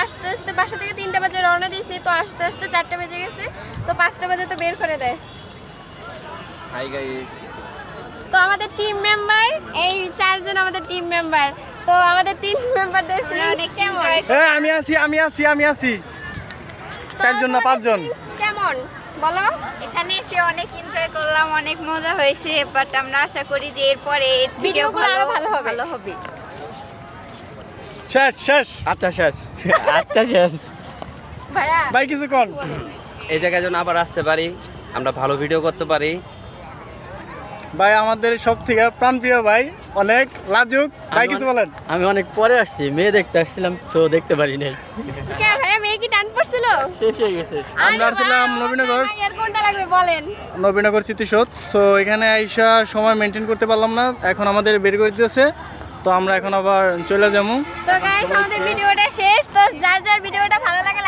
আসতে আসতে বাসা থেকে 3টা বাজে রওনা দিয়েছি, তো আস্তে আস্তে 4টা বেজে গেছে, তো 5টা বাজে তো বের করে দেয়। Hi guys. তো আমাদের টিম মেম্বার এই 4 জন আমাদের টিম মেম্বার। তো আমাদের 3 মেম্বারদের অনেক কেমন? হ্যাঁ আমি আছি 4 জন না 5 জন। কেমন বলো? এখানে এসে অনেক এনজয় করলাম, অনেক মজা হয়েছে, বাট আমরা আশা করি যে এরপরে ভিডিওগুলো আরো ভালো হবে। ভালো হবে। শেষ আচ্ছা শেষ ভাইয়া ভাই কিছু কোন এই জায়গায় যেন আবার আসতে পারি, আমরা ভালো ভিডিও করতে পারি। ভাই আমাদের সব থেকে প্রাণপ্রিয় ভাই, অনেক লাজুক ভাই, কিছু বলেন। আমি অনেক পরে আসছি, মেয়ে দেখতে আসছিলাম, তো দেখতে পারি নাই, কে ভাইয়া মেয়ে কি টান পড়ছিল? শেষ হয়ে গেছে। আমরা আসছিলাম নবীনগর এর কোনটা লাগবে বলেন? নবীনগর স্মৃতিসৌধ। তো এখানে আইসা সময় মেনটেন করতে পারলাম না, এখন আমাদের বের করে দিতেছে, তো আমরা এখন আবার চলে যাবো। তো গাইস আমাদের ভিডিওটা শেষ। তো যার যার ভিডিওটা ভালো লাগে